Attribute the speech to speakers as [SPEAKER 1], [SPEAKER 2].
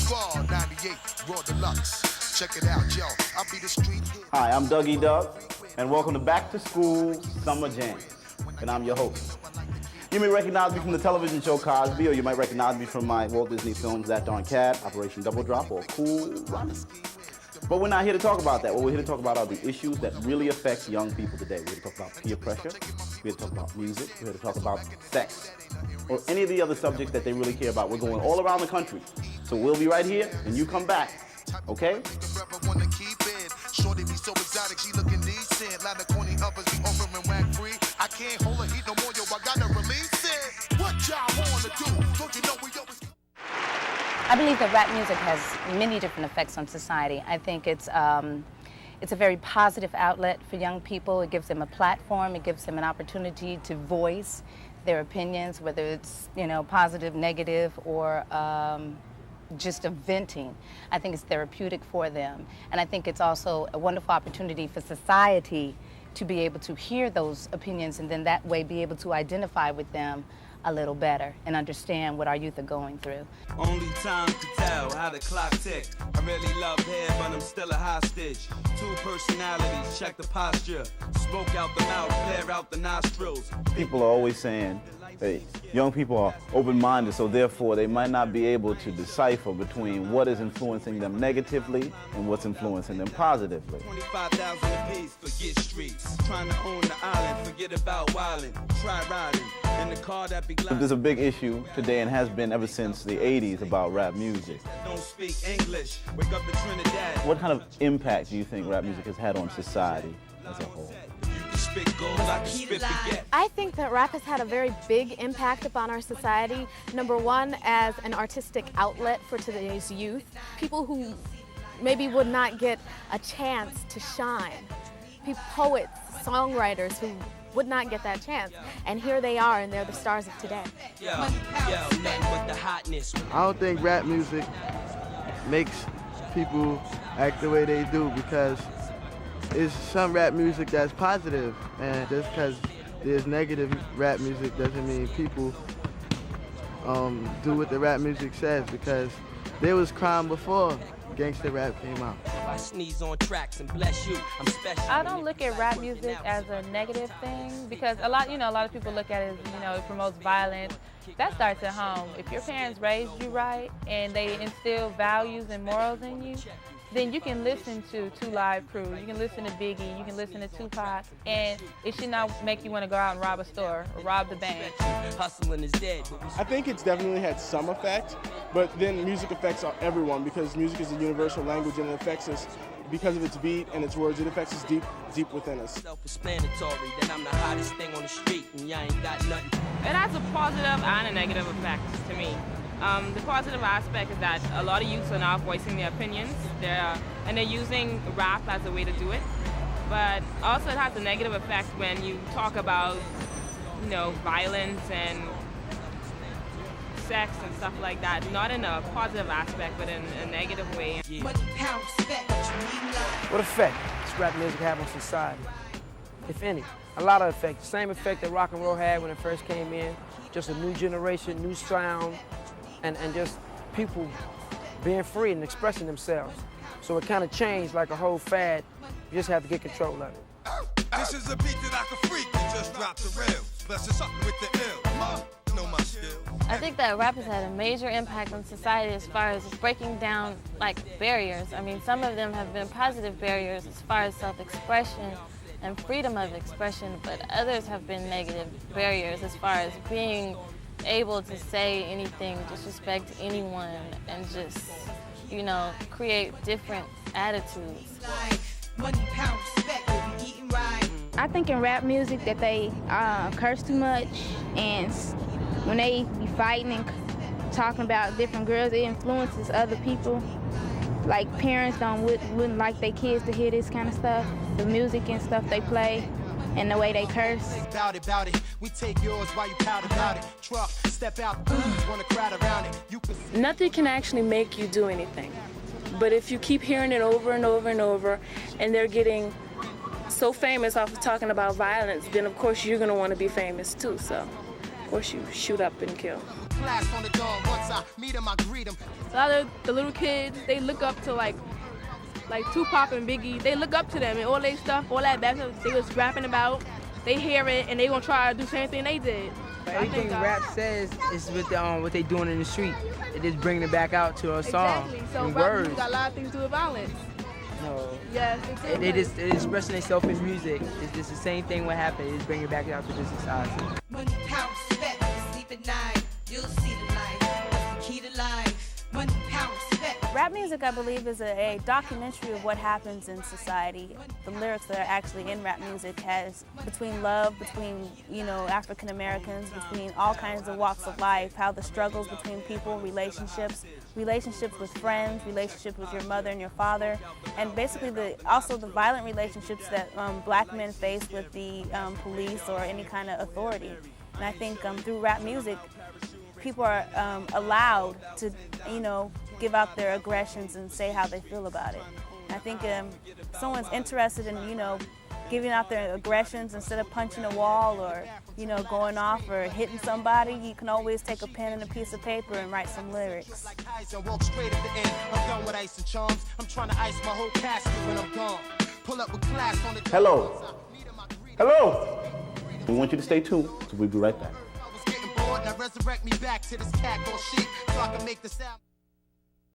[SPEAKER 1] Check it out, yo. I'll be the street.
[SPEAKER 2] Hi, I'm Dougie Doug, and welcome to Back to School Summer Jam. And I'm your host. You may recognize me from the television show Cosby, or you might recognize me from my Walt Disney films That Darn Cat, Operation Double Drop, or Cool Runnings. But we're not here to talk about that. What we're here to talk about are the issues that really affect young people today. We're here to talk about peer pressure. We're here to talk about music. We're here to talk about sex, or any of the other subjects that they really care about. We're going all around the country. So we'll be right here, and you come back, okay? Shorty be so exotic, she looking decent. Lot of corny uppers be offering whack free. I can't hold her heat no more, yo, I gotta release it. What y'all wanna do? Don't you know we always...
[SPEAKER 3] I believe that rap music has many different effects on society. I think it's a very positive outlet for young people. It gives them a platform. It gives them an opportunity to voice their opinions, whether it's, you know, positive, negative, or just a venting. I think it's therapeutic for them. And I think it's also a wonderful opportunity for society to be able to hear those opinions and then that way be able to identify with them a little better and understand what our youth are going through.
[SPEAKER 4] Only time to tell how the clock ticks. I really love hair, but I'm still a hostage. Two personalities, check the posture. Smoke out the mouth, flare out the nostrils. People are always saying, hey, young people are open-minded, so therefore they might not be able to decipher between what is influencing them negatively and what's influencing them positively. 25,000 apiece, forget streets. Trying to own the island, forget about wildin'. Try riding in the car that be gliding. There's a big issue today and has been ever since the 80s about rap music. Don't speak English, wake up to Trinidad. What kind of impact do you think rap music has had on society as a whole?
[SPEAKER 5] I think that rap has had a very big impact upon our society. Number one, as an artistic outlet for today's youth. People who maybe would not get a chance to shine. Poets, songwriters who would not get that chance. And here they are, and they're the stars of today.
[SPEAKER 6] I don't think rap music makes people act the way they do, because it's some rap music that's positive, and just because there's negative rap music doesn't mean people do what the rap music says, because there was crime before gangster rap came out. I sneeze on tracks and bless you, I'm special.
[SPEAKER 7] I don't look at rap music as a negative thing, because a lot of people look at it as, it promotes violence. That starts at home. If your parents raised you right and they instill values and morals in you, then you can listen to Two Live Crew, you can listen to Biggie, you can listen to Tupac, and it should not make you want to go out and rob a store or rob the bank.
[SPEAKER 8] Hustling is dead. I think it's definitely had some effect, but then music affects everyone, because music is a universal language and it affects us because of its beat and its words. It affects us deep within us.
[SPEAKER 4] Self-explanatory, that I'm the hottest thing on the street and y'all ain't got nothing.
[SPEAKER 7] It has a positive and a negative effect to me. The positive aspect is that a lot of youths are now voicing their opinions, and they're using rap as a way to do it. But also it has a negative effect when you talk about, violence and sex and stuff like that, not in a positive aspect, but in a negative way. Yeah.
[SPEAKER 9] What effect does rap music have on society, if any? A lot of effect. The same effect that rock and roll had when it first came in. Just a new generation, new sound, and just people being free and expressing themselves. So it kind of changed like a whole fad. You just have to get control of it.
[SPEAKER 1] This is a beat that I can freak and just drop the rail. Bless us up with the ill. Know my skill.
[SPEAKER 10] I think that rap has had a major impact on society as far as breaking down barriers. I mean, some of them have been positive barriers as far as self-expression and freedom of expression, but others have been negative barriers as far as being able to say anything, disrespect anyone, and just, create different attitudes.
[SPEAKER 11] I think in rap music that they curse too much, and when they be fighting and talking about different girls, it influences other people. Like parents wouldn't like their kids to hear this kind of stuff, the music and stuff they play, and the way they curse.
[SPEAKER 1] Bout it. We take yours while you pout about it. Truck, step out, want to crowd around it.
[SPEAKER 12] Nothing can actually make you do anything. But if you keep hearing it over and over and over, and they're getting so famous off of talking about violence, then of course you're going to want to be famous too. So course you shoot up and kill.
[SPEAKER 1] Class on the dawn, once I meet him, I greet him.
[SPEAKER 13] A lot of the little kids, they look up to like Tupac and Biggie. They look up to them and all their stuff, all that bad stuff they was rapping about. They hear it and they gonna try to do the same thing they did.
[SPEAKER 9] Everything rap says is with what they doing in the street. It is bringing it back out to a song.
[SPEAKER 13] Exactly. So
[SPEAKER 9] in
[SPEAKER 13] rap
[SPEAKER 9] words.
[SPEAKER 13] music got a lot of things to do with violence.
[SPEAKER 9] No.
[SPEAKER 13] Yes,
[SPEAKER 9] They expressing themselves in music. It's just the same thing what happened. It's bringing it back out to the society.
[SPEAKER 14] Money, power, respect, sleep at night. You'll see the light. That's the key to life. Money, power, respect.
[SPEAKER 15] Rap music, I believe, is a documentary of what happens in society. The lyrics that are actually in rap music has between love, between, African Americans, between all kinds of walks of life, how the struggles between people, relationships with friends, relationships with your mother and your father, and basically also the violent relationships that black men face with the police or any kind of authority. And I think through rap music, people are allowed to, give out their aggressions and say how they feel about it. And I think if someone's interested in, giving out their aggressions instead of punching a wall or, going off or hitting somebody, you can always take a pen and a piece of paper and write some lyrics.
[SPEAKER 1] Walk straight at the end. I'm done with ice and charms. I'm trying to ice my whole casket when I'm gone. Pull up with class on the
[SPEAKER 2] Hello. Hello. We want you to stay tuned, so we'll be right back.
[SPEAKER 1] Now resurrect me back to this cat called shit so I can make this out.